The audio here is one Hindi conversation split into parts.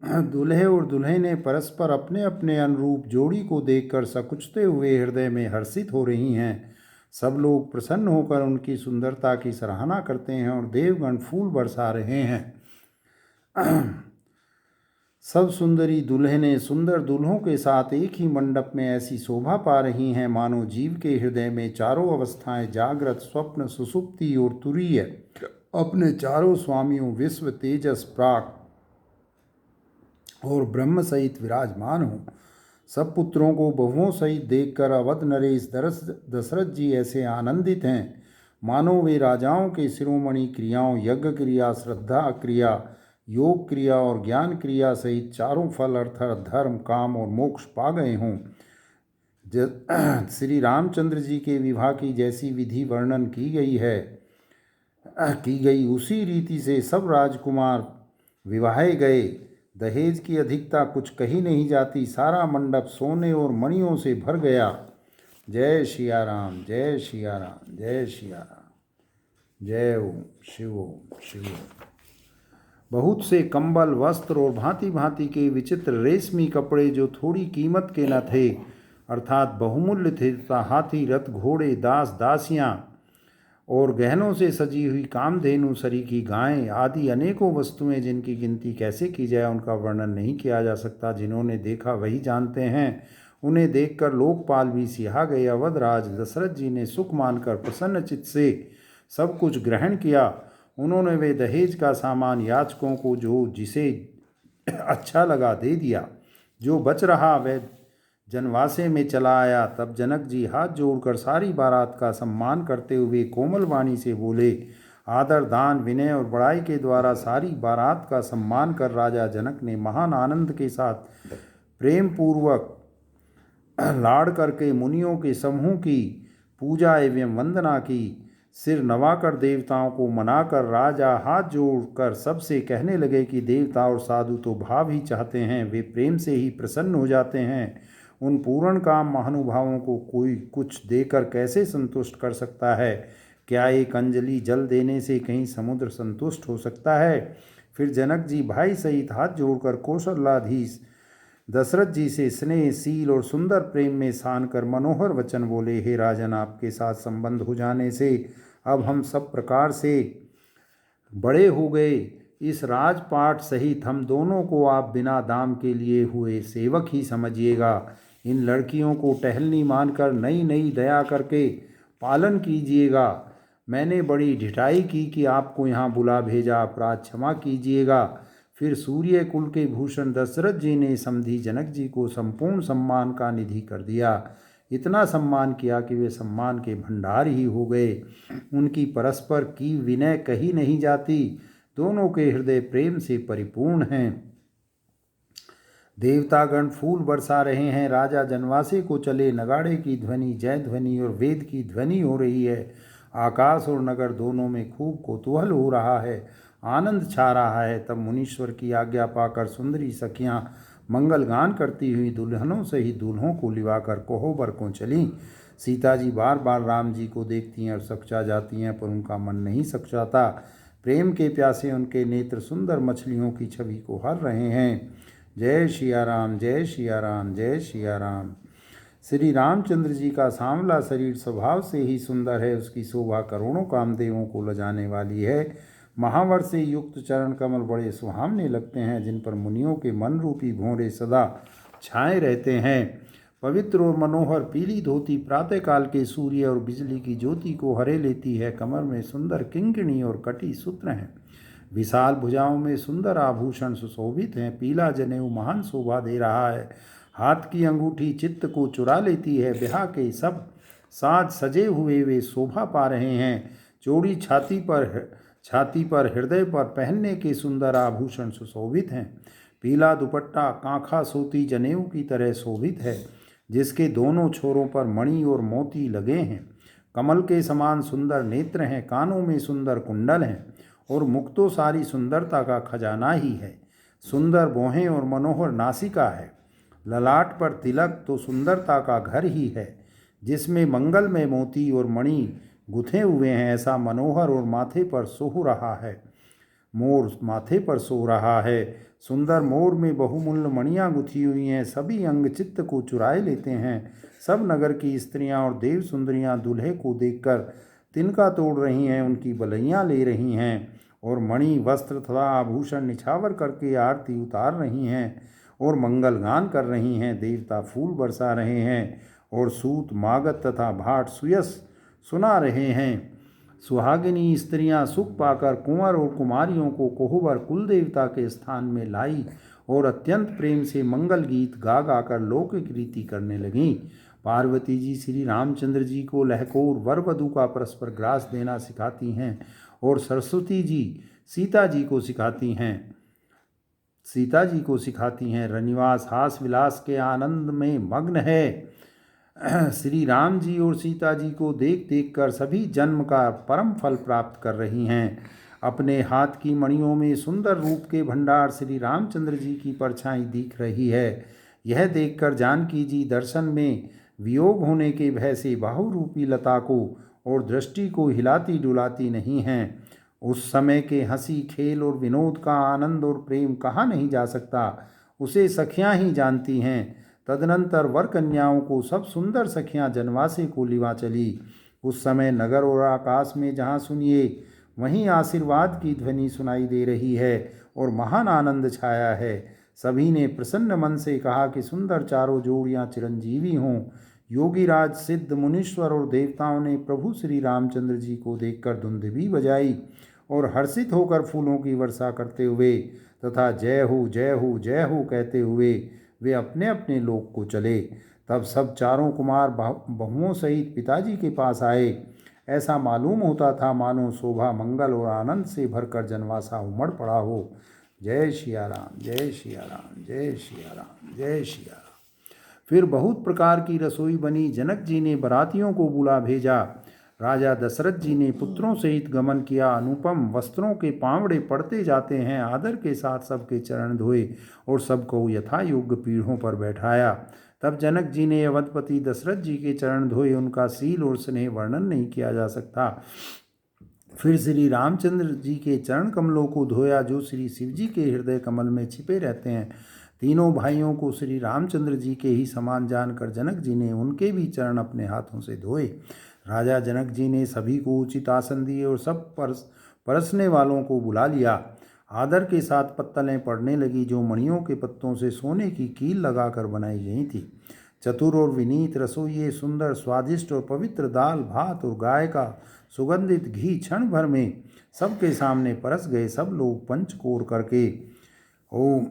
दूल्हे और दुल्हने परस्पर अपने अपने अनुरूप जोड़ी को देखकर सकुचते हुए हृदय में हर्षित हो रही हैं। सब लोग प्रसन्न होकर उनकी सुंदरता की सराहना करते हैं और देवगण फूल बरसा रहे हैं। सब सुंदरी दुल्हनें सुंदर दूल्हों के साथ एक ही मंडप में ऐसी शोभा पा रही हैं मानो जीव के हृदय में चारों अवस्थाएं जागृत, स्वप्न, सुषुप्ति और तुरीय अपने चारों स्वामियों विश्व, तेजस, प्राक और ब्रह्म सहित विराजमान हों। सब पुत्रों को बहुओं सहित देखकर अवध नरेश दशरथ जी ऐसे आनंदित हैं मानो वे राजाओं के शिरोमणि क्रियाओं यज्ञ क्रिया, श्रद्धा क्रिया, योग क्रिया और ज्ञान क्रिया सहित चारों फल अर्थ, धर्म, काम और मोक्ष पा गए हों। श्री रामचंद्र जी के विवाह की जैसी विधि वर्णन की गई उसी रीति से सब राजकुमार विवाहे गए। दहेज की अधिकता कुछ कही नहीं जाती। सारा मंडप सोने और मणियों से भर गया। जय सिया राम, जय सिया राम, जय सिया राम, जय ओम शिव ओम शिव ओम। बहुत से कंबल, वस्त्र और भांति भांति के विचित्र रेशमी कपड़े जो थोड़ी कीमत के न थे अर्थात बहुमूल्य थे तथा हाथी, रथ, घोड़े, दास दासियां और गहनों से सजी हुई कामधेनु सरीखी गायें आदि अनेकों वस्तुएं जिनकी गिनती कैसे की जाए उनका वर्णन नहीं किया जा सकता। जिन्होंने देखा वही जानते हैं। उन्हें देखकर लोकपाल भी सिहा गए। अवधराज दशरथ जी ने सुख मानकर प्रसन्न चित्त से सब कुछ ग्रहण किया। उन्होंने वे दहेज का सामान याचकों को जो जिसे अच्छा लगा दे दिया। जो बच रहा वह जनवासे में चला आया। तब जनक जी हाथ जोड़कर सारी बारात का सम्मान करते हुए कोमल वाणी से बोले। आदर, दान, विनय और बड़ाई के द्वारा सारी बारात का सम्मान कर राजा जनक ने महान आनंद के साथ प्रेम पूर्वक लाड़ करके मुनियों के समूह की पूजा एवं वंदना की। सिर नवाकर देवताओं को मनाकर राजा हाथ जोड़कर सबसे कहने लगे कि देवता और साधु तो भाव ही चाहते हैं, वे प्रेम से ही प्रसन्न हो जाते हैं। उन पूर्ण काम महानुभावों को कोई कुछ देकर कैसे संतुष्ट कर सकता है? क्या एक अंजलि जल देने से कहीं समुद्र संतुष्ट हो सकता है? फिर जनक जी भाई सहित हाथ जोड़कर कौशलाधीश दशरथ जी से स्नेह, शील और सुंदर प्रेम में सान कर मनोहर वचन बोले। हे राजन, आपके साथ संबंध हो जाने से अब हम सब प्रकार से बड़े हो गए। इस राजपाट सहित हम दोनों को आप बिना दाम के लिए हुए सेवक ही समझिएगा। इन लड़कियों को टहलनी मानकर नई नई दया करके पालन कीजिएगा। मैंने बड़ी ढिठाई की कि आपको यहाँ बुला भेजा, अपराध क्षमा कीजिएगा। फिर सूर्य कुल के भूषण दशरथ जी ने समधी जनक जी को संपूर्ण सम्मान का निधि कर दिया। इतना सम्मान किया कि वे सम्मान के भंडार ही हो गए। उनकी परस्पर की विनय कही नहीं जाती। दोनों के हृदय प्रेम से परिपूर्ण हैं। देवतागण फूल बरसा रहे हैं। राजा जनवासे को चले। नगाड़े की ध्वनि, जय ध्वनि और वेद की ध्वनि हो रही है। आकाश और नगर दोनों में खूब कौतूहल हो रहा है, आनंद छा रहा है। तब मुनीश्वर की आज्ञा पाकर सुंदरी सखियां मंगल गान करती हुई दुल्हनों से ही दूल्हों को लिवाकर कोहबर को चलीं। सीता जी बार बार राम जी को देखती हैं और सकुचा जाती हैं, पर उनका मन नहीं सकुचाता। प्रेम के प्यासे उनके नेत्र सुंदर मछलियों की छवि को हर रहे हैं। जय सिया राम, जय सिया राम, जय सिया राम। श्री रामचंद्र जी का सांवला शरीर स्वभाव से ही सुंदर है। उसकी शोभा करोड़ों कामदेवों को लजाने वाली है। महावर से युक्त चरण कमल बड़े सुहावने लगते हैं, जिन पर मुनियों के मन रूपी भौरे सदा छाए रहते हैं। पवित्र और मनोहर पीली धोती प्रातःकाल के सूर्य और बिजली की ज्योति को हरे लेती है। कमर में सुंदर किंकिणी और कटी सूत्र हैं। विशाल भुजाओं में सुंदर आभूषण सुशोभित हैं। पीला जनेऊ महान शोभा दे रहा है। हाथ की अंगूठी चित्त को चुरा लेती है। ब्याह के सब साज सजे हुए वे शोभा पा रहे हैं। चौड़ी छाती पर हृदय पर पहनने के सुंदर आभूषण सुशोभित हैं। पीला दुपट्टा कांखा सोती जनेऊ की तरह शोभित है, जिसके दोनों छोरों पर मणि और मोती लगे हैं। कमल के समान सुंदर नेत्र हैं। कानों में सुंदर कुंडल हैं और मुख तो सारी सुंदरता का खजाना ही है। सुंदर भौहें और मनोहर नासिका है। ललाट पर तिलक तो सुंदरता का घर ही है, जिसमें मंगलमय मोती और मणि गुथे हुए हैं। ऐसा मनोहर और माथे पर सोह रहा है। मोर माथे पर सो रहा है। सुंदर मोर में बहुमूल्य मणियाँ गुथी हुई हैं, सभी अंग चित्त को चुराए लेते हैं। सब नगर की स्त्रियां और देव सुंदरियां दूल्हे को देखकर तिनका तोड़ रही हैं, उनकी बलैयां ले रही हैं और मणि वस्त्र तथा आभूषण निछावर करके आरती उतार रही हैं और मंगल गान कर रही हैं। देवता फूल बरसा रहे हैं और सूत मागध तथा भाट सुयस सुना रहे हैं। सुहागिनी स्त्रियां सुख पाकर कुंवर और कुमारियों को कोहबर कुल देवता के स्थान में लाई और अत्यंत प्रेम से मंगल गीत गा गा कर लौकिक रीति करने लगीं। पार्वती जी श्री रामचंद्र जी को लहकोर वर वधू का परस्पर ग्रास देना सिखाती हैं और सरस्वती जी सीता जी को सिखाती हैं। रनिवास हास विलास के आनंद में मग्न है। श्री राम जी और सीता जी को देख देख कर सभी जन्म का परम फल प्राप्त कर रही हैं। अपने हाथ की मणियों में सुंदर रूप के भंडार श्री रामचंद्र जी की परछाई दिख रही है। यह देखकर जानकी जी दर्शन में वियोग होने के भय से बाहुरूपी लता को और दृष्टि को हिलाती डुलाती नहीं हैं। उस समय के हंसी खेल और विनोद का आनंद और प्रेम कहाँ नहीं जा सकता, उसे सखियां ही जानती हैं। तदनंतर वर कन्याओं को सब सुंदर सखियां जनवासे को लिवा चली। उस समय नगर और आकाश में जहाँ सुनिए वहीं आशीर्वाद की ध्वनि सुनाई दे रही है और महान आनंद छाया है। सभी ने प्रसन्न मन से कहा कि सुंदर चारों जोड़ियां चिरंजीवी हों। योगीराज सिद्ध मुनीश्वर और देवताओं ने प्रभु श्री रामचंद्र जी को देखकर धुंधभी बजाई और हर्षित होकर फूलों की वर्षा करते हुए तथा जय हो जय हो जय हो कहते हुए वे अपने अपने लोक को चले। तब सब चारों कुमार बहुओं सहित पिताजी के पास आए। ऐसा मालूम होता था मानो शोभा मंगल और आनंद से भरकर जनवासा उमड़ पड़ा हो। जय सिया राम, जय सिया राम, जय सिया राम, जय सिया राम। फिर बहुत प्रकार की रसोई बनी। जनक जी ने बरातियों को बुला भेजा। राजा दशरथ जी ने पुत्रों सहित गमन किया। अनुपम वस्त्रों के पांवड़े पड़ते जाते हैं। आदर के साथ सबके चरण धोए और सबको यथा योग्य पीढ़ों पर बैठाया। तब जनक जी ने अवधपति दशरथ जी के चरण धोए। उनका शील और स्नेह वर्णन नहीं किया जा सकता। फिर श्री रामचंद्र जी के चरण कमलों को धोया जो श्री शिव जी के हृदय कमल में छिपे रहते हैं। तीनों भाइयों को श्री रामचंद्र जी के ही समान जानकर जनक जी ने उनके भी चरण अपने हाथों से धोए। राजा जनक जी ने सभी को उचित आसन दिए और सब परसने वालों को बुला लिया। आदर के साथ पत्तलें पड़ने लगी जो मणियों के पत्तों से सोने की कील लगाकर बनाई गई थी। चतुर और विनीत रसोइये सुंदर स्वादिष्ट और पवित्र दाल भात और गाय का सुगंधित घी क्षण भर में सबके सामने परस गए। सब लोग पंचकोर करके ओम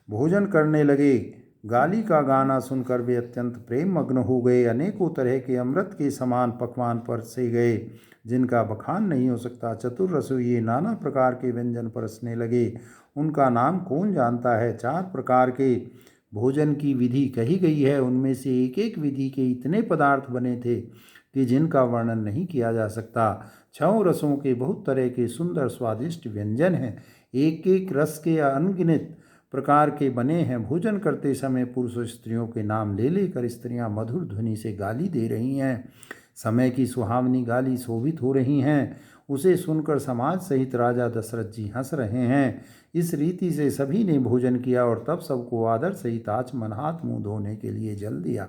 भोजन करने लगे। गाली का गाना सुनकर वे अत्यंत प्रेम मग्न हो गए। अनेकों तरह के अमृत के समान पकवान परसे गए जिनका बखान नहीं हो सकता। चतुर रसोइये नाना प्रकार के व्यंजन परसने लगे, उनका नाम कौन जानता है। 4 प्रकार के भोजन की विधि कही गई है, उनमें से एक एक विधि के इतने पदार्थ बने थे कि जिनका वर्णन नहीं किया जा सकता। 6 रसों के बहुत तरह के सुंदर स्वादिष्ट व्यंजन हैं, एक एक रस के अनगिनत प्रकार के बने हैं। भोजन करते समय पुरुष स्त्रियों के नाम ले लेकर स्त्रियां मधुर ध्वनि से गाली दे रही हैं। समय की सुहावनी गाली शोभित हो रही हैं, उसे सुनकर समाज सहित राजा दशरथ जी हंस रहे हैं। इस रीति से सभी ने भोजन किया और तब सबको आदर सहित आचमन हाथ मुंह धोने के लिए जल दिया।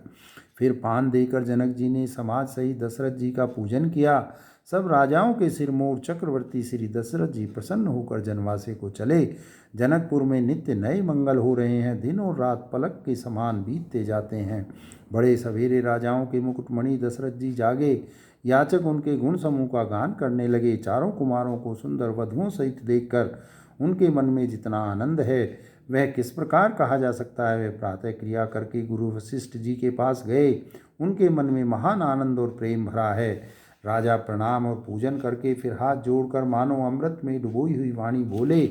फिर पान देकर जनक जी ने समाज सहित दशरथ जी का पूजन किया। सब राजाओं के सिरमौर चक्रवर्ती श्री दशरथ जी प्रसन्न होकर जनवासे को चले। जनकपुर में नित्य नए मंगल हो रहे हैं। दिन और रात पलक के समान बीतते जाते हैं। बड़े सवेरे राजाओं के मुकुटमणि दशरथ जी जागे। याचक उनके गुण समूह का गान करने लगे। चारों कुमारों को सुंदर वधुओं सहित देखकर उनके मन में जितना आनंद है वह किस प्रकार कहा जा सकता है। वे प्रातः क्रिया करके गुरु वशिष्ठ जी के पास गए। उनके मन में महान आनंद और प्रेम भरा है। राजा प्रणाम और पूजन करके फिर हाथ जोड़कर मानो अमृत में डुबोई हुई वाणी बोले,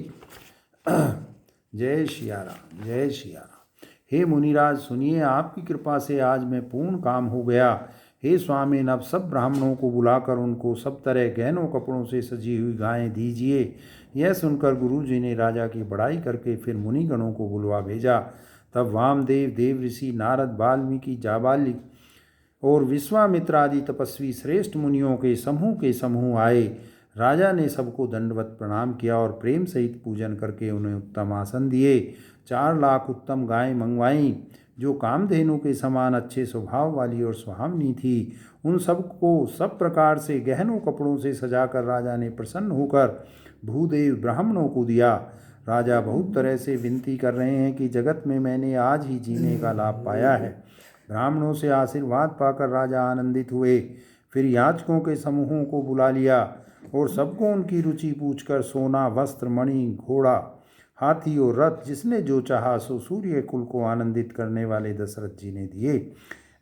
जय सिया राम, जय सिया राम। हे मुनिराज सुनिए, आपकी कृपा से आज मैं पूर्ण काम हो गया। हे स्वामी, अब सब ब्राह्मणों को बुलाकर उनको सब तरह गहनों कपड़ों से सजी हुई गायें दीजिए। यह सुनकर गुरु जी ने राजा की बड़ाई करके फिर मुनिगणों को बुलवा भेजा। तब वामदेव, देव ऋषि, नारद, वाल्मीकि, जाबाली और विश्वामित्र आदि तपस्वी श्रेष्ठ मुनियों के समूह आए। राजा ने सबको दंडवत प्रणाम किया और प्रेम सहित पूजन करके उन्हें उत्तम आसन दिए। 4 लाख उत्तम गायें मंगवाईं जो कामधेनु के समान अच्छे स्वभाव वाली और सुहावनी थी। उन सबको सब प्रकार से गहनों कपड़ों से सजाकर राजा ने प्रसन्न होकर भूदेव ब्राह्मणों को दिया। राजा बहुत तरह से विनती कर रहे हैं कि जगत में मैंने आज ही जीने का लाभ पाया है। ब्राह्मणों से आशीर्वाद पाकर राजा आनंदित हुए। फिर याचकों के समूहों को बुला लिया और सबको उनकी रुचि पूछकर सोना, वस्त्र, मणि, घोड़ा, हाथी और रथ जिसने जो चाहा सो सूर्य कुल को आनंदित करने वाले दशरथ जी ने दिए।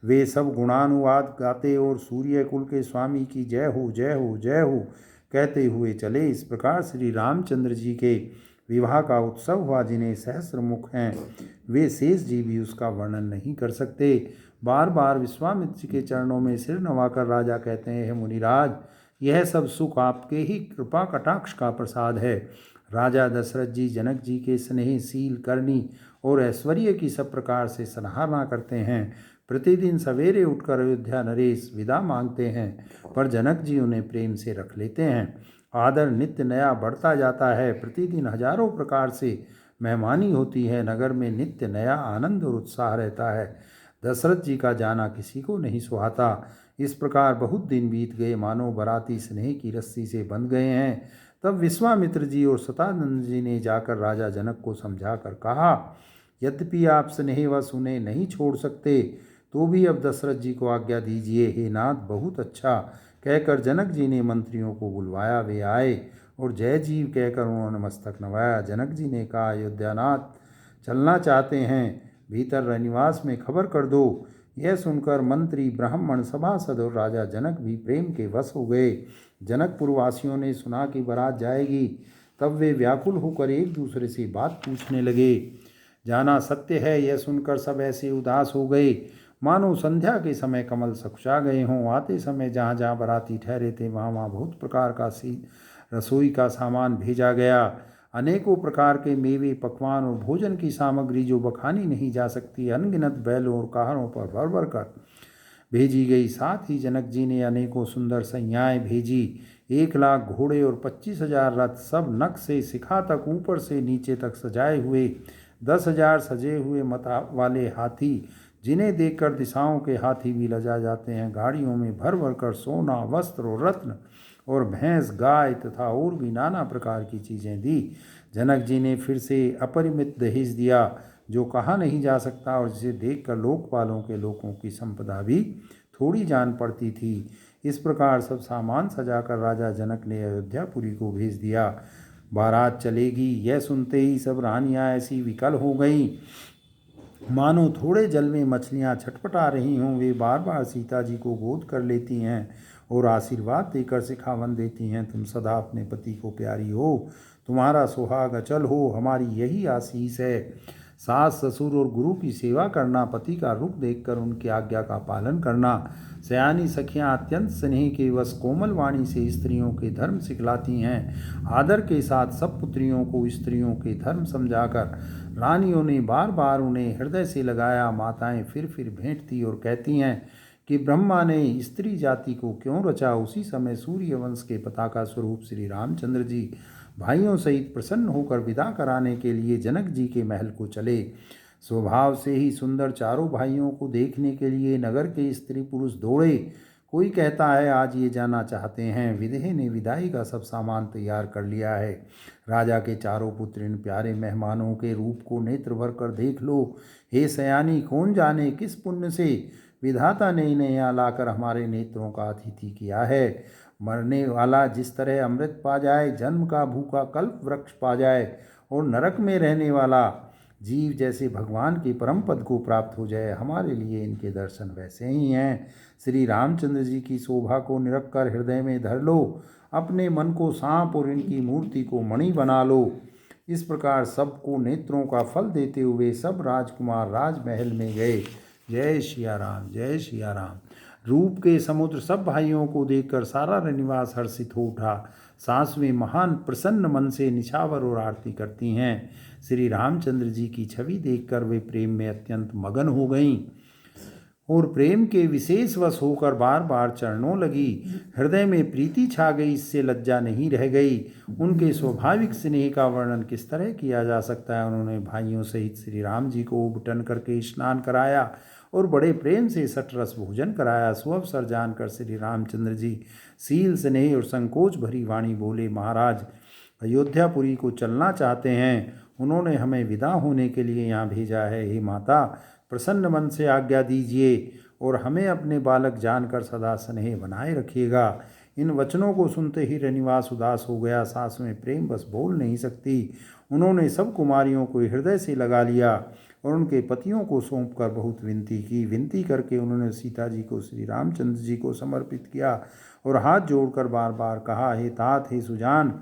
वे सब गुणानुवाद गाते और सूर्य कुल के स्वामी की जय हो जय हो जय हो कहते हुए चले। इस प्रकार श्री रामचंद्र जी के विवाह का उत्सव हुआ। जिन्हें सहस्र मुख हैं वे शेष जी भी उसका वर्णन नहीं कर सकते। बार बार विश्वामित्र जी के चरणों में सिर नवाकर राजा कहते हैं, मुनिराज, यह सब सुख आपके ही कृपा कटाक्ष का प्रसाद है। राजा दशरथ जी जनक जी के स्नेह, शील, करनी और ऐश्वर्य की सब प्रकार से सराहना करते हैं। प्रतिदिन सवेरे उठकर अयोध्या नरेश विदा मांगते हैं, पर जनक जी उन्हें प्रेम से रख लेते हैं। आदर नित्य नया बढ़ता जाता है। प्रतिदिन हजारों प्रकार से मेहमानी होती है। नगर में नित्य नया आनंद और उत्साह रहता है। दशरथ जी का जाना किसी को नहीं सुहाता। इस प्रकार बहुत दिन बीत गए, मानो बराती स्नेह की रस्सी से बंध गए हैं। तब विश्वामित्र जी और सतानंद जी ने जाकर राजा जनक को समझाकर कहा, यद्यपि आप स्नेहवश उन्हें नहीं छोड़ सकते, तो भी अब दशरथ जी को आज्ञा दीजिए। हे नाथ, बहुत अच्छा कहकर जनक जी ने मंत्रियों को बुलवाया। वे आए और जय जीव कहकर उन्होंने मस्तक नवाया। जनक जी ने कहा, अयोध्यानाथ चलना चाहते हैं, भीतर रनिवास में खबर कर दो। यह सुनकर मंत्री, ब्राह्मण, सभासद और राजा जनक भी प्रेम के वश हो गए। जनकपुर वासियों ने सुना कि बारात जाएगी, तब वे व्याकुल होकर एक दूसरे से बात पूछने लगे। जाना सत्य है यह सुनकर सब ऐसे उदास हो गए मानो संध्या के समय कमल सकुचा गए हों। आते समय जहाँ जहाँ बाराती ठहरे थे वहाँ वहाँ बहुत प्रकार का रसोई का सामान भेजा गया। अनेकों प्रकार के मेवे, पकवान और भोजन की सामग्री जो बखानी नहीं जा सकती अनगिनत बैलों और कारों पर भर भर कर भेजी गई। साथ ही जनक जी ने अनेकों सुंदर सैयाएँ भेजी। 1 लाख घोड़े और 25,000 रथ, सब नख से शिखा तक ऊपर से नीचे तक सजाए हुए, 10,000 सजे हुए मता वाले हाथी, जिन्हें देखकर दिशाओं के हाथी भी लजा जाते हैं। गाड़ियों में भर भर कर सोना, वस्त्र और रत्न और भैंस, गाय तथा और भी नाना प्रकार की चीज़ें दी। जनक जी ने फिर से अपरिमित दहेज दिया जो कहा नहीं जा सकता और जिसे देखकर लोकपालों के लोगों की संपदा भी थोड़ी जान पड़ती थी। इस प्रकार सब सामान सजाकर राजा जनक ने अयोध्यापुरी को भेज दिया। बारात चलेगी यह सुनते ही सब रानियां ऐसी विकल हो गईं मानो थोड़े जल में मछलियां छटपटा रही हों। वे बार बार सीता जी को गोद कर लेती हैं और आशीर्वाद देकर सिखावन देती हैं, तुम सदा अपने पति को प्यारी हो, तुम्हारा सुहाग अचल हो, हमारी यही आशीष है। सास, ससुर और गुरु की सेवा करना, पति का रुख देखकर उनकी आज्ञा का पालन करना। सयानी सखियां अत्यंत स्नेह के वश कोमल वाणी से स्त्रियों के धर्म सिखलाती हैं। आदर के साथ सब पुत्रियों को स्त्रियों के धर्म समझाकर रानियों ने बार बार उन्हें हृदय से लगाया। माताएं फिर भेंटती और कहती हैं कि ब्रह्मा ने स्त्री जाति को क्यों रचा। उसी समय सूर्यवंश के पताका स्वरूप श्री रामचंद्र जी भाइयों सहित प्रसन्न होकर विदा कराने के लिए जनक जी के महल को चले। स्वभाव से ही सुंदर चारों भाइयों को देखने के लिए नगर के स्त्री पुरुष दौड़े। कोई कहता है आज ये जाना चाहते हैं। विदेह ने विदाई का सब सामान तैयार कर लिया है। राजा के चारों पुत्र इन प्यारे मेहमानों के रूप को नेत्र भर कर देख लो। हे सयानी, कौन जाने किस पुण्य से विधाता ने इन्हें यहाँ लाकर हमारे नेत्रों का अतिथि किया है। मरने वाला जिस तरह अमृत पा जाए, जन्म का भूखा कल्प वृक्ष पा जाए और नरक में रहने वाला जीव जैसे भगवान के परम पद को प्राप्त हो जाए, हमारे लिए इनके दर्शन वैसे ही हैं। श्री रामचंद्र जी की शोभा को निरख कर हृदय में धर लो, अपने मन को सांप और इनकी मूर्ति को मणि बना लो। इस प्रकार सबको नेत्रों का फल देते हुए सब राजकुमार राजमहल में गए। जय सिया राम, जय सिया राम। रूप के समुद्र सब भाइयों को देखकर सारा रनिवास हर्षित हो उठा। सासवें महान प्रसन्न मन से निछावर और आरती करती हैं। श्री रामचंद्र जी की छवि देखकर वे प्रेम में अत्यंत मगन हो गईं और प्रेम के विशेष वश होकर बार बार चरणों लगी। हृदय में प्रीति छा गई, इससे लज्जा नहीं रह गई। उनके स्वाभाविक स्नेह का वर्णन किस तरह किया जा सकता है। उन्होंने भाइयों सहित श्री राम जी को उबटन करके स्नान कराया और बड़े प्रेम से सटरस भोजन कराया। सुअवसर जानकर श्री रामचंद्र जी शील स्नेह और संकोच भरी वाणी बोले, महाराज अयोध्यापुरी को चलना चाहते हैं, उन्होंने हमें विदा होने के लिए यहाँ भेजा है। हे माता, प्रसन्न मन से आज्ञा दीजिए और हमें अपने बालक जानकर सदा स्नेह बनाए रखिएगा। इन वचनों को सुनते ही रनिवास उदास हो गया। सास में प्रेम बस बोल नहीं सकती। उन्होंने सब कुमारियों को हृदय से लगा लिया और उनके पतियों को सौंप कर बहुत विनती की। विनती करके उन्होंने सीता जी को श्री रामचंद्र जी को समर्पित किया और हाथ जोड़कर बार बार कहा, हे तात, हे सुजान,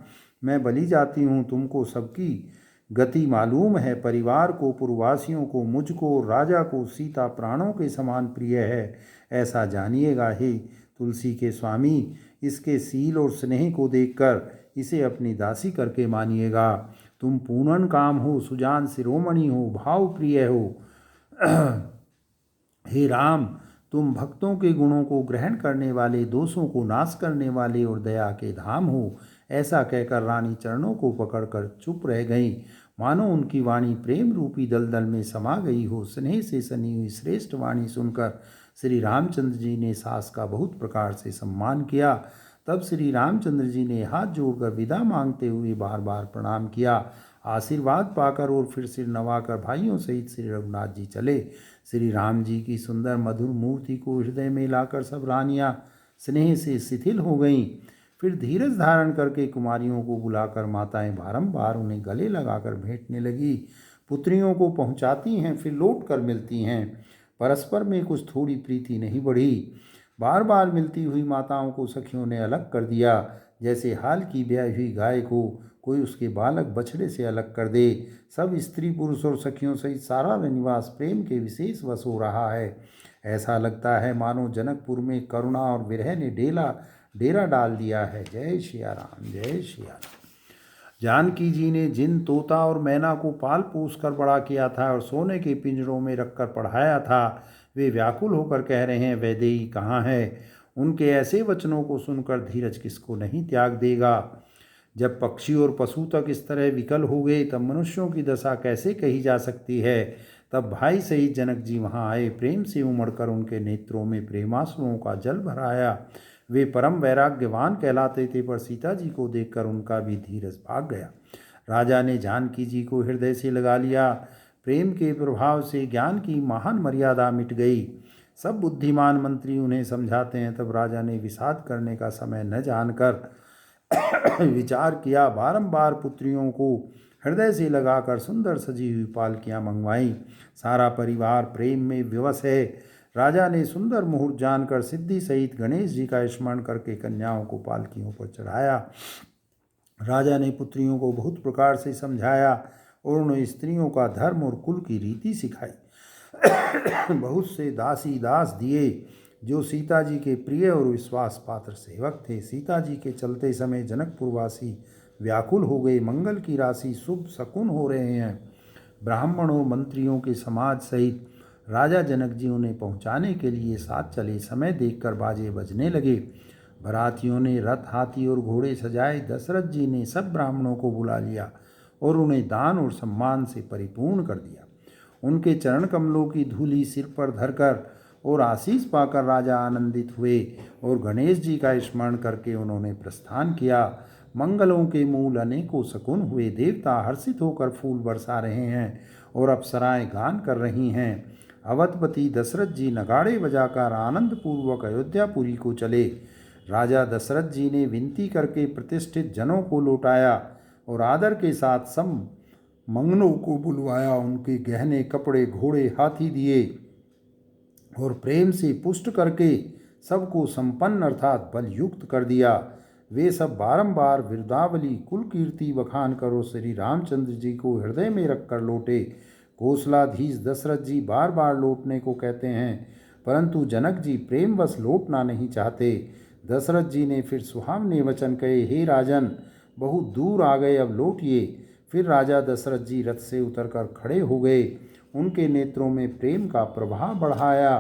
मैं बलि जाती हूँ। तुमको सबकी गति मालूम है। परिवार को, पूर्ववासियों को, मुझको, राजा को सीता प्राणों के समान प्रिय है, ऐसा जानिएगा। हे तुलसी के स्वामी, इसके सील और स्नेह को देखकर इसे अपनी दासी करके मानिएगा। तुम पूनन काम हो, सुजान शिरोमणि हो, भाव प्रिय हो। हे राम, तुम भक्तों के गुणों को ग्रहण करने वाले, दोषों को नाश करने वाले और दया के धाम हो। ऐसा कहकर रानी चरणों को पकड़कर चुप रह गई, मानो उनकी वाणी प्रेम रूपी दलदल में समा गई हो। स्नेह से सनी हुई श्रेष्ठ वाणी सुनकर श्री रामचंद्र जी ने सास का बहुत प्रकार से सम्मान किया। तब श्री रामचंद्र जी ने हाथ जोड़कर विदा मांगते हुए बार बार प्रणाम किया। आशीर्वाद पाकर और फिर सिर नवाकर भाइयों सहित श्री रघुनाथ जी चले। श्री राम जी की सुंदर मधुर मूर्ति को हृदय में लाकर सब रानियां स्नेह से शिथिल हो गईं। फिर धीरज धारण करके कुमारियों को बुलाकर माताएं बारंबार उन्हें गले लगाकर भेंटने लगी। पुत्रियों को पहुंचाती हैं, फिर लौट कर मिलती हैं। परस्पर में कुछ थोड़ी प्रीति नहीं बढ़ी। बार बार मिलती हुई माताओं को सखियों ने अलग कर दिया, जैसे हाल की ब्याही हुई गाय को कोई उसके बालक बछड़े से अलग कर दे। सब स्त्री पुरुष और सखियों सहित सारा निवास प्रेम के विशेष वश हो रहा है। ऐसा लगता है मानो जनकपुर में करुणा और विरह ने डेरा डाल दिया है। जय सिया राम, जय सिया राम। जानकी जी ने जिन तोता और मैना को पाल पोस कर बड़ा किया था और सोने के पिंजरों में रखकर पढ़ाया था, वे व्याकुल होकर कह रहे हैं, वैदेही कहाँ है। उनके ऐसे वचनों को सुनकर धीरज किसको नहीं त्याग देगा। जब पक्षी और पशु तक इस तरह विकल हो गए, तब मनुष्यों की दशा कैसे कही जा सकती है। तब भाई सहित जनक जी वहाँ आए। प्रेम से उमड़कर उनके नेत्रों में प्रेमाश्रुओं का जल भराया। वे परम वैराग्यवान कहलाते थे, पर सीता जी को देखकर उनका भी धीरज भाग गया। राजा ने जानकी जी को हृदय से लगा लिया। प्रेम के प्रभाव से ज्ञान की महान मर्यादा मिट गई। सब बुद्धिमान मंत्री उन्हें समझाते हैं, तब राजा ने विषाद करने का समय न जानकर विचार किया। बारंबार पुत्रियों को हृदय से लगाकर सुंदर सजी हुई पालकियां मंगवाई। सारा परिवार प्रेम में विवश है। राजा ने सुंदर मुहूर्त जानकर सिद्धि सहित गणेश जी का स्मरण करके कन्याओं को पालकियों पर चढ़ाया। राजा ने पुत्रियों को बहुत प्रकार से समझाया और उन्हें स्त्रियों का धर्म और कुल की रीति सिखाई। बहुत से दासी दास दिए जो सीता जी के प्रिय और विश्वास पात्र सेवक थे। सीता जी के चलते समय जनकपुरवासी व्याकुल हो गए। मंगल की राशि शुभ शकुन हो रहे हैं। ब्राह्मणों मंत्रियों के समाज सहित राजा जनक जी उन्हें पहुंचाने के लिए साथ चले। समय देखकर बाजे बजने लगे। बरातियों ने रथ, हाथी और घोड़े सजाए। दशरथ जी ने सब ब्राह्मणों को बुला लिया और उन्हें दान और सम्मान से परिपूर्ण कर दिया। उनके चरण कमलों की धूलि सिर पर धरकर और आशीष पाकर राजा आनंदित हुए और गणेश जी का स्मरण करके उन्होंने प्रस्थान किया। मंगलों के मूल अनेकों शकुन हुए। देवता हर्षित होकर फूल बरसा रहे हैं और अप्सराएं गान कर रही हैं। अवधपति दशरथ जी नगाड़े बजाकर आनंद पूर्वक अयोध्यापुरी को चले। राजा दशरथ जी ने विनती करके प्रतिष्ठित जनों को लौटाया और आदर के साथ सब मंगनों को बुलवाया। उनके गहने, कपड़े, घोड़े, हाथी दिए और प्रेम से पुष्ट करके सबको संपन्न अर्थात बलयुक्त कर दिया। वे सब बारंबार विरदावली कुल कीर्ति बखान करो श्री रामचंद्र जी को हृदय में रखकर लौटे। कौशलाधीश दशरथ जी बार बार लौटने को कहते हैं, परंतु जनक जी प्रेमवश लौटना नहीं चाहते। दशरथ जी ने फिर सुहावने वचन कहे, हे राजन, बहुत दूर आ गए, अब लौटिए। फिर राजा दशरथ जी रथ से उतरकर खड़े हो गए। उनके नेत्रों में प्रेम का प्रभाव बढ़ाया।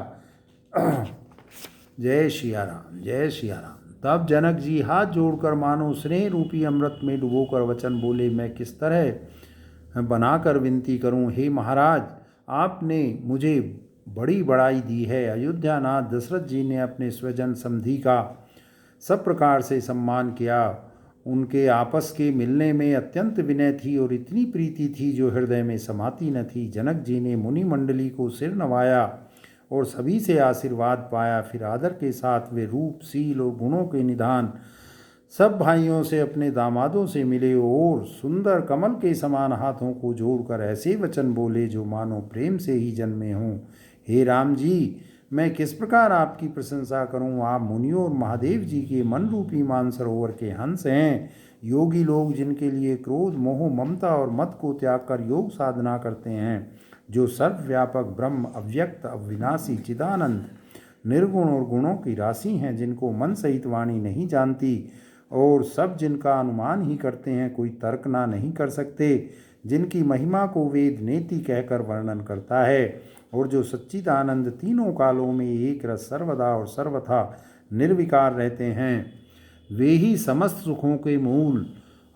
जय सिया राम, जय सिया राम। तब जनक जी हाथ जोड़कर मानो स्नेह रूपी अमृत में डुबोकर वचन बोले, मैं किस तरह बनाकर विनती करूं। हे महाराज, आपने मुझे बड़ी बड़ाई दी है। अयोध्यानाथ दशरथ जी ने अपने स्वजन समधि का सब प्रकार से सम्मान किया। उनके आपस के मिलने में अत्यंत विनय थी और इतनी प्रीति थी जो हृदय में समाती न थी। जनक जी ने मुनि मंडली को सिर नवाया और सभी से आशीर्वाद पाया। फिर आदर के साथ वे रूप, सील और गुणों के निधान सब भाइयों से अपने दामादों से मिले और सुंदर कमल के समान हाथों को जोड़कर ऐसे वचन बोले जो मानो प्रेम से ही जन्मे हों। हे राम जी, मैं किस प्रकार आपकी प्रशंसा करूं। आप मुनियों और महादेव जी के मन रूपी मानसरोवर के हंस हैं। योगी लोग जिनके लिए क्रोध, मोह, ममता और मत को त्याग कर योग साधना करते हैं, जो सर्वव्यापक ब्रह्म, अव्यक्त, अविनाशी, चिदानंद, निर्गुण और गुणों की राशि हैं, जिनको मन सहित वाणी नहीं जानती और सब जिनका अनुमान ही करते हैं, कोई तर्क ना नहीं कर सकते, जिनकी महिमा को वेद नेति कहकर वर्णन करता है और जो सच्चिदानंद तीनों कालों में एक रस सर्वदा और सर्वथा निर्विकार रहते हैं, वे ही समस्त सुखों के मूल।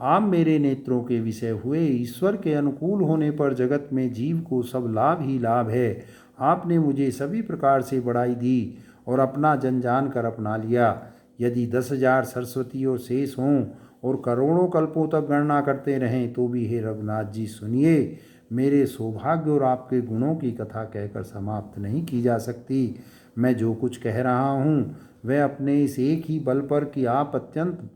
आप मेरे नेत्रों के विषय हुए। ईश्वर के अनुकूल होने पर जगत में जीव को सब लाभ ही लाभ है। आपने मुझे सभी प्रकार से बड़ाई दी और अपना जन जान कर अपना लिया। यदि 10,000 सरस्वती और शेष हों और करोड़ों कल्पों तक गणना करते रहें तो भी हे रघुनाथ जी सुनिए, मेरे सौभाग्य और आपके गुणों की कथा कहकर समाप्त नहीं की जा सकती। मैं जो कुछ कह रहा हूँ वह अपने इस एक ही बल पर कि आप अत्यंत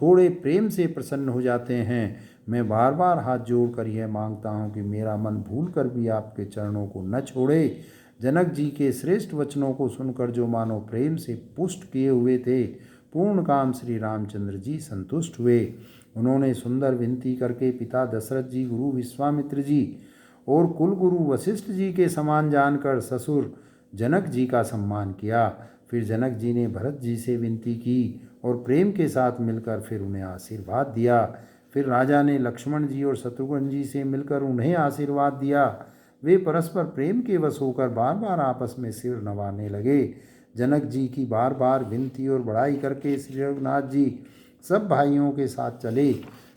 थोड़े प्रेम से प्रसन्न हो जाते हैं। मैं बार बार हाथ जोड़कर यह मांगता हूँ कि मेरा मन भूल कर भी आपके चरणों को न छोड़े। जनक जी के श्रेष्ठ वचनों को सुनकर जो मानो प्रेम से पुष्ट किए हुए थे, पूर्ण काम श्री रामचंद्र जी संतुष्ट हुए। उन्होंने सुंदर विनती करके पिता दशरथ जी, गुरु विश्वामित्र जी और कुल गुरु वशिष्ठ जी के समान जानकर ससुर जनक जी का सम्मान किया। फिर जनक जी ने भरत जी से विनती की और प्रेम के साथ मिलकर फिर उन्हें आशीर्वाद दिया। फिर राजा ने लक्ष्मण जी और शत्रुघ्न जी से मिलकर उन्हें आशीर्वाद दिया। वे परस्पर प्रेम के वश होकर बार बार आपस में सिर नवाने लगे। जनक जी की बार बार विनती और बड़ाई करके श्री रघुनाथ जी सब भाइयों के साथ चले।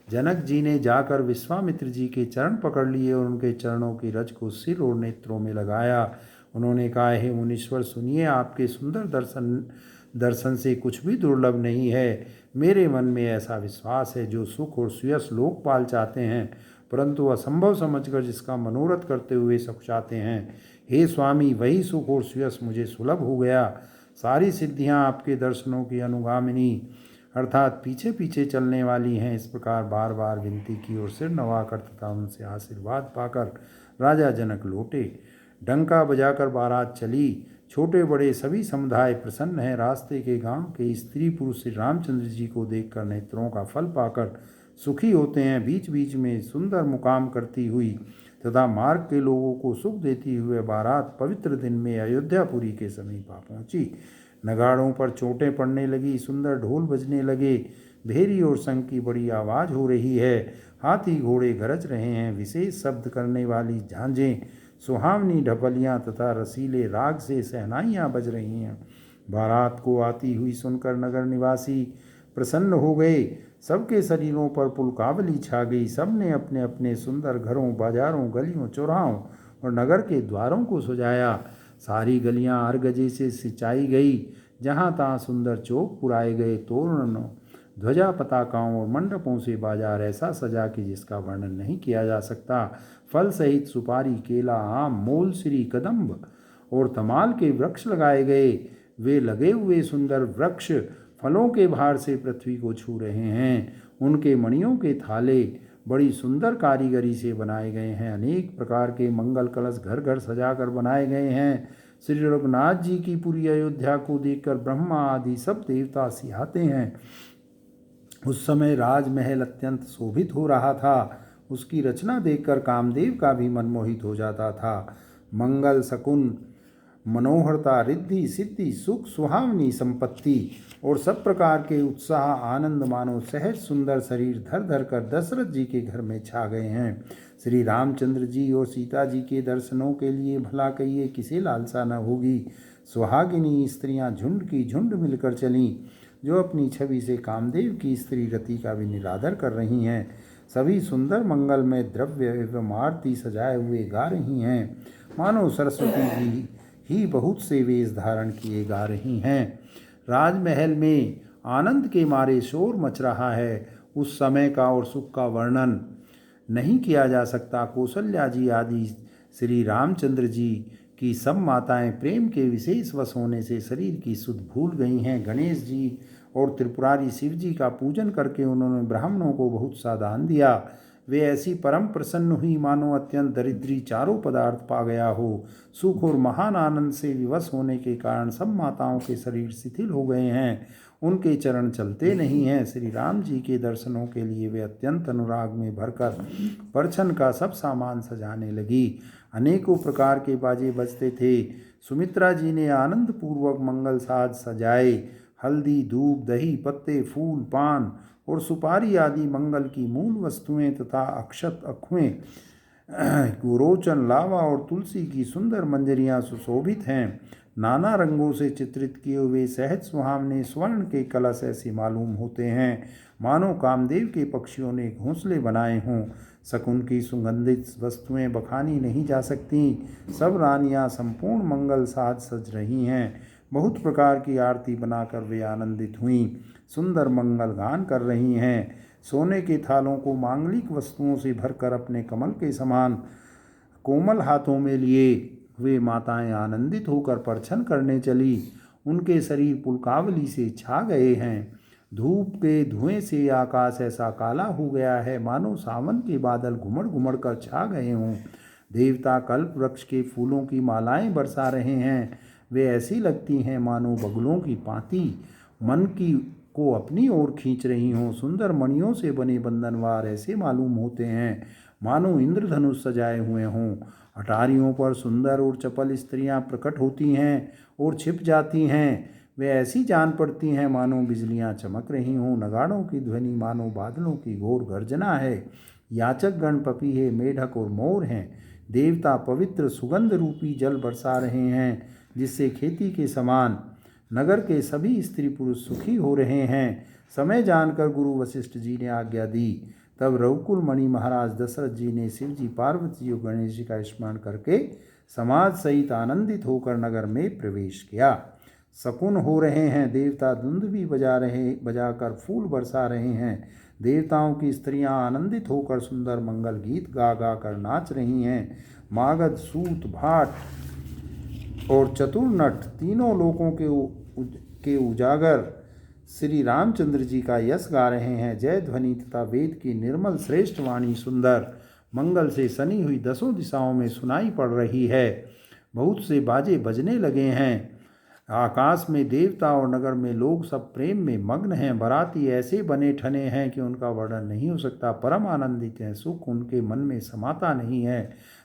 जनक जी ने जाकर विश्वामित्र जी के चरण पकड़ लिए और उनके चरणों की रज को सिर और नेत्रों में लगाया। उन्होंने कहा, हे मुनीश्वर सुनिए, आपके सुंदर दर्शन से कुछ भी दुर्लभ नहीं है। मेरे मन में ऐसा विश्वास है, जो सुख और सुयस लोकपाल चाहते हैं परंतु असंभव समझकर जिसका मनोरथ करते हुए सुख चाहते हैं, हे स्वामी, वही सुख और सुयस मुझे सुलभ हो गया। सारी सिद्धियां आपके दर्शनों की अनुगामिनी अर्थात पीछे पीछे चलने वाली हैं। इस प्रकार बार बार विनती की और सिर नवाकर तथा उनसे आशीर्वाद पाकर राजा जनक लौटे। डंका बजाकर बारात चली। छोटे बड़े सभी समुदाय प्रसन्न हैं। रास्ते के गांव के स्त्री पुरुष श्री रामचंद्र जी को देखकर नेत्रों का फल पाकर सुखी होते हैं। बीच बीच में सुंदर मुकाम करती हुई तथा मार्ग के लोगों को सुख देती हुए बारात पवित्र दिन में अयोध्यापुरी के समीप आ पहुंची। नगाड़ों पर चोटें पड़ने लगी, सुंदर ढोल बजने लगे, भेरी और शंख की बड़ी आवाज़ हो रही है, हाथी घोड़े गरज रहे हैं, विशेष शब्द करने वाली झांझें, सुहावनी ढपलियाँ तथा रसीले राग से सहनाइयाँ बज रही हैं। बारात को आती हुई सुनकर नगर निवासी प्रसन्न हो गए। सबके शरीरों पर पुलकावली छा गई। सबने अपने अपने सुंदर घरों, बाजारों, गलियों, चौराहों और नगर के द्वारों को सजाया। सारी गलियां अरगजे से सिंचाई गई। जहाँ तहाँ सुंदर चौक पुराए गए। तोरणों, ध्वजा, पताकाओं और मंडपों से बाजार ऐसा सजा कि जिसका वर्णन नहीं किया जा सकता। फल सहित सुपारी, केला, आम, मोलसिरी, कदम्ब और तमाल के वृक्ष लगाए गए। वे लगे हुए सुंदर वृक्ष फलों के भार से पृथ्वी को छू रहे हैं। उनके मणियों के थाले बड़ी सुंदर कारीगरी से बनाए गए हैं। अनेक प्रकार के मंगल कलश घर घर सजाकर बनाए गए हैं। श्री रघुनाथ जी की पूरी अयोध्या को देखकर ब्रह्मा आदि सब देवता सिहाते हैं। उस समय राजमहल अत्यंत शोभित हो रहा था। उसकी रचना देखकर कामदेव का भी मन मोहित हो जाता था। मंगल, शकुन, मनोहरता, रिद्धि, सिद्धि, सुख, सुहावनी संपत्ति और सब प्रकार के उत्साह, आनंद मानो सहज सुंदर शरीर धर धर कर दशरथ जी के घर में छा गए हैं। श्री रामचंद्र जी और सीता जी के दर्शनों के लिए भला कहिए किसे लालसा न होगी। सुहागिनी स्त्रियां झुंड की झुंड मिलकर चलीं, जो अपनी छवि से कामदेव की स्त्री रति का भी निरादर कर रही हैं। सभी सुंदर मंगलमय द्रव्य एवं आरती सजाए हुए गा रही हैं, मानो सरस्वती जी ही बहुत से वेश धारण किए गा रही हैं। राजमहल में आनंद के मारे शोर मच रहा है। उस समय का और सुख का वर्णन नहीं किया जा सकता। कौशल्या जी आदि श्री रामचंद्र जी की सब माताएं प्रेम के विशेष वश होने से शरीर की सुध भूल गई हैं। गणेश जी और त्रिपुरारी शिव जी का पूजन करके उन्होंने ब्राह्मणों को बहुत सा दान दिया। वे ऐसी परम प्रसन्न हुई मानो अत्यंत दरिद्री चारों पदार्थ पा गया हो। सुख और महान आनंद से विवश होने के कारण सब माताओं के शरीर शिथिल हो गए हैं, उनके चरण चलते नहीं हैं। श्री राम जी के दर्शनों के लिए वे अत्यंत अनुराग में भरकर परछन का सब सामान सजाने लगी। अनेकों प्रकार के बाजे बजते थे। सुमित्रा जी ने आनंद पूर्वक मंगल साज सजाए। हल्दी, धूप, दही, पत्ते, फूल, पान और सुपारी आदि मंगल की मूल वस्तुएं तथा अक्षत, अखुएं, गुरोचन, लावा और तुलसी की सुंदर मंजरियां सुशोभित हैं। नाना रंगों से चित्रित किए हुए सहज सुहावने स्वर्ण के कलश ऐसे मालूम होते हैं, मानो कामदेव के पक्षियों ने घोंसले बनाए हों। शकुन की सुगंधित वस्तुएं बखानी नहीं जा सकती। सब रानियां संपूर्ण मंगल साज सज रही हैं। बहुत प्रकार की आरती बनाकर वे आनंदित हुईं, सुंदर मंगल गान कर रही हैं। सोने के थालों को मांगलिक वस्तुओं से भरकर अपने कमल के समान कोमल हाथों में लिए वे माताएं आनंदित होकर परछन करने चली। उनके शरीर पुलकावली से छा गए हैं। धूप के धुएं से आकाश ऐसा काला हो गया है, मानो सावन के बादल घुमड़ घुमड़ कर छा गए हों। देवता कल्प वृक्ष के फूलों की मालाएं बरसा रहे हैं। वे ऐसी लगती हैं मानो बगुलों की पाती मन की को अपनी ओर खींच रही हों। सुंदर मणियों से बने बंधनवार ऐसे मालूम होते हैं मानो इंद्रधनुष सजाए हुए हों। अटारियों पर सुंदर और चपल स्त्रियां प्रकट होती हैं और छिप जाती हैं। वे ऐसी जान पड़ती हैं मानो बिजलियां चमक रही हों। नगाड़ों की ध्वनि मानो बादलों की घोर गर्जना है। याचक गण पपीहे, मेढक और मोर हैं। देवता पवित्र सुगंध रूपी जल बरसा रहे हैं, जिससे खेती के समान नगर के सभी स्त्री पुरुष सुखी हो रहे हैं। समय जानकर गुरु वशिष्ठ जी ने आज्ञा दी। तब रघुकुल मणि महाराज दशरथ जी ने शिव जी, पार्वती और गणेश जी का स्मरण करके समाज सहित आनंदित होकर नगर में प्रवेश किया। शकुन हो रहे हैं। देवता धुंध भी बजाकर फूल बरसा रहे हैं। देवताओं की स्त्रियां आनंदित होकर सुंदर मंगल गीत गा गा कर नाच रही हैं। मागध, सूत, भाट और चतुर्नट तीनों लोकों के उजागर श्री रामचंद्र जी का यश गा रहे हैं। जय ध्वनि तथा वेद की निर्मल श्रेष्ठ वाणी सुंदर मंगल से सनी हुई दसों दिशाओं में सुनाई पड़ रही है। बहुत से बाजे बजने लगे हैं। आकाश में देवता और नगर में लोग सब प्रेम में मग्न हैं। बाराती ऐसे बने ठने हैं कि उनका वर्णन नहीं हो सकता। परम आनंदित हैं, सुख उनके मन में समाता नहीं है।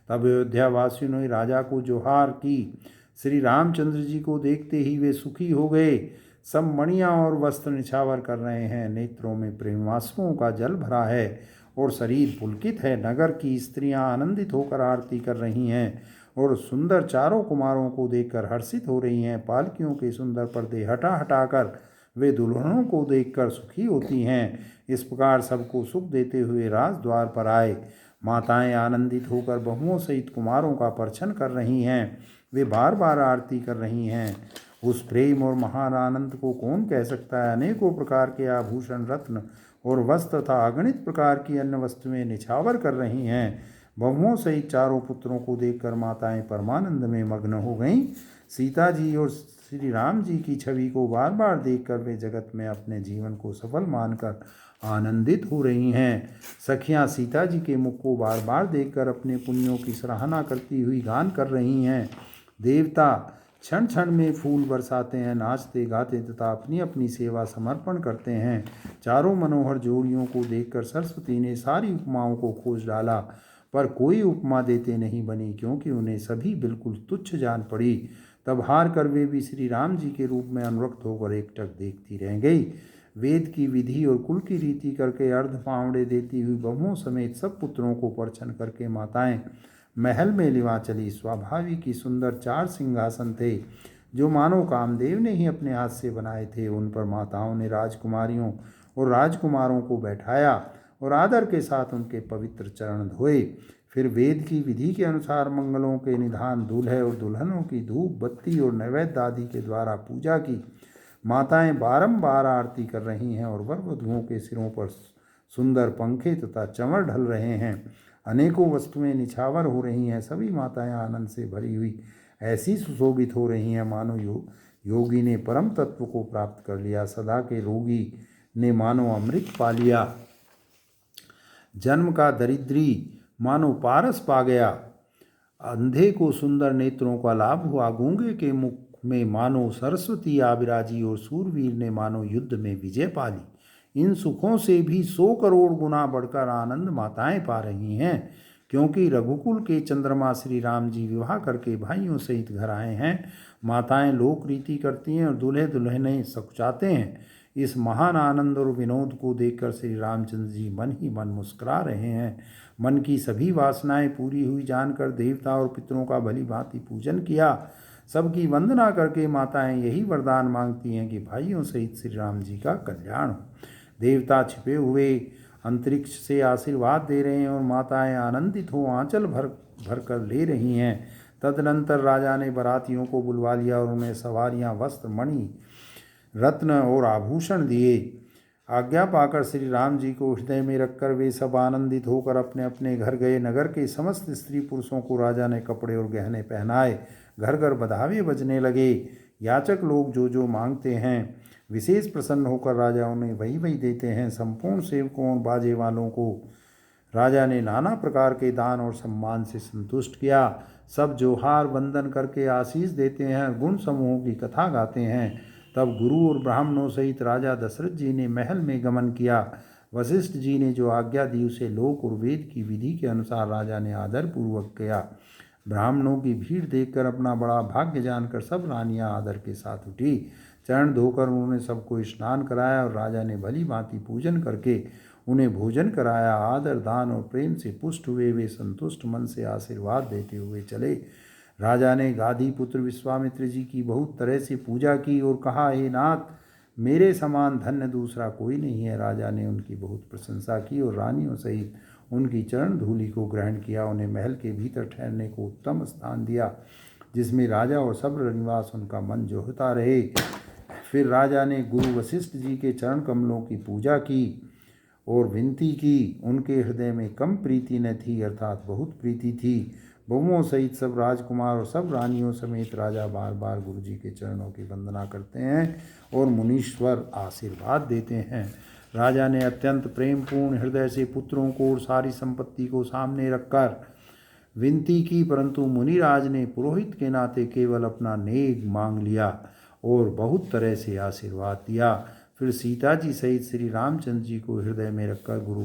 तब अयोध्या वासियों ने राजा को जोहार की। श्री रामचंद्र जी को देखते ही वे सुखी हो गए। सब मणियाँ और वस्त्र निछावर कर रहे हैं। नेत्रों में प्रेमाश्रुओं का जल भरा है और शरीर पुलकित है। नगर की स्त्रियां आनंदित होकर आरती कर रही हैं और सुंदर चारों कुमारों को देखकर हर्षित हो रही हैं। पालकियों के सुंदर पर्दे हटा हटाकर वे दुल्हनों को देखकर सुखी होती हैं। इस प्रकार सबको सुख देते हुए राजद्वार पर आए। माताएं आनंदित होकर बहुओं सहित कुमारों का परछन कर रही हैं। वे बार बार आरती कर रही हैं। उस प्रेम और महान आनंद को कौन कह सकता है। अनेकों प्रकार के आभूषण, रत्न और वस्त्र तथा अगणित प्रकार की अन्य वस्तुएं निछावर कर रही हैं। बहुओं सहित चारों पुत्रों को देखकर माताएं परमानंद में मग्न हो गईं। सीता जी और श्री राम जी की छवि को बार बार देखकर वे जगत में अपने जीवन को सफल मानकर आनंदित हो रही हैं। सखियां सीता जी के मुख को बार बार देखकर अपने पुण्यों की सराहना करती हुई गान कर रही हैं। देवता क्षण क्षण में फूल बरसाते हैं, नाचते गाते तथा अपनी अपनी सेवा समर्पण करते हैं। चारों मनोहर जोड़ियों को देखकर सरस्वती ने सारी उपमाओं को खोज डाला, पर कोई उपमा देते नहीं बनी, क्योंकि उन्हें सभी बिल्कुल तुच्छ जान पड़ी। तब हार कर वे भी श्री राम जी के रूप में अनुरक्त होकर एकटक देखती रह गई। वेद की विधि और कुल की रीति करके अर्ध पावड़े देती हुई बहुओं समेत सब पुत्रों को परछन करके माताएं महल में लिवा चली। स्वाभाविक ही सुंदर 4 सिंहासन थे, जो मानो कामदेव ने ही अपने हाथ से बनाए थे। उन पर माताओं ने राजकुमारियों और राजकुमारों को बैठाया और आदर के साथ उनके पवित्र चरण धोए। फिर वेद की विधि के अनुसार मंगलों के निधान, दूल्हे और दुल्हनों की धूप बत्ती और नैवेद्य आदि के द्वारा पूजा की। माताएं बारंबार आरती कर रही हैं और वर वधुओं के सिरों पर सुंदर पंखे तथा चंवर ढल रहे हैं। अनेकों वस्तुएं निछावर हो रही हैं। सभी माताएं आनंद से भरी हुई ऐसी सुशोभित हो रही हैं मानो योगी ने परम तत्व को प्राप्त कर लिया। सदा के रोगी ने मानो अमृत पा लिया। जन्म का दरिद्री मानो पारस पा गया। अंधे को सुंदर नेत्रों का लाभ हुआ। गूंगे के मुख में मानो सरस्वती आ विराजी और सूरवीर ने मानो युद्ध में विजय पा ली। इन सुखों से भी 100 करोड़ गुना बढ़कर आनंद माताएं पा रही हैं, क्योंकि रघुकुल के चंद्रमा श्री राम जी विवाह करके भाइयों सहित घर आए हैं। माताएं लोक रीति करती हैं और दूल्हे दुल्हनें सकुचाते हैं। इस महान आनंद और विनोद को देखकर श्री रामचंद्र जी मन ही मन मुस्कुरा रहे हैं। मन की सभी वासनाएं पूरी हुई जानकर देवता और पितरों का भली भांति पूजन किया। सबकी वंदना करके माताएं यही वरदान मांगती हैं कि भाइयों सहित श्री राम जी का कल्याण हो। देवता छिपे हुए अंतरिक्ष से आशीर्वाद दे रहे हैं और माताएं आनंदित हो आंचल भर कर ले रही हैं। तदनंतर राजा ने बारातियों को बुलवा लिया और उन्हें सवारियां, वस्त्र, मणि, रत्न और आभूषण दिए। आज्ञा पाकर श्री राम जी को हृदय में रखकर वे सब आनंदित होकर अपने अपने घर गए। नगर के समस्त स्त्री पुरुषों को राजा ने कपड़े और गहने पहनाए। घर घर बधावे बजने लगे। याचक लोग जो जो मांगते हैं विशेष प्रसन्न होकर राजा उन्हें वही वही देते हैं। संपूर्ण सेवकों और बाजे वालों को राजा ने नाना प्रकार के दान और सम्मान से संतुष्ट किया। सब जोहार वंदन करके आशीष देते हैं, गुण समूहों की कथा गाते हैं। तब गुरु और ब्राह्मणों सहित राजा दशरथ जी ने महल में गमन किया। वशिष्ठ जी ने जो आज्ञा दी उसे लोक और वेद की विधि के अनुसार राजा ने आदरपूर्वक किया। ब्राह्मणों की भीड़ देखकर अपना बड़ा भाग्य जानकर सब रानियां आदर के साथ उठी। चरण धोकर उन्होंने सबको स्नान कराया और राजा ने भली भांति पूजन करके उन्हें भोजन कराया। आदर, दान और प्रेम से पुष्ट हुए वे संतुष्ट मन से आशीर्वाद देते हुए चले। राजा ने गाधी पुत्र विश्वामित्र जी की बहुत तरह से पूजा की और कहा, हे नाथ, मेरे समान धन्य दूसरा कोई नहीं है। राजा ने उनकी बहुत प्रशंसा की और रानियों सहित उनकी चरण धूलि को ग्रहण किया। उन्हें महल के भीतर ठहरने को उत्तम स्थान दिया, जिसमें राजा और सब्र निवास उनका मन जोहता रहे। फिर राजा ने गुरु वशिष्ठ जी के चरण कमलों की पूजा की और विनती की। उनके हृदय में कम प्रीति न थी, अर्थात बहुत प्रीति थी। बहुओं सहित सब राजकुमार और सब रानियों समेत राजा बार बार गुरु जी के चरणों की वंदना करते हैं और मुनीश्वर आशीर्वाद देते हैं। राजा ने अत्यंत प्रेम पूर्ण हृदय से पुत्रों को और सारी संपत्ति को सामने रखकर विनती की, परंतु मुनिराज ने पुरोहित के नाते केवल अपना नेक मांग लिया और बहुत तरह से आशीर्वाद दिया। फिर सीता जी सहित श्री रामचंद्र जी को हृदय में रखकर गुरु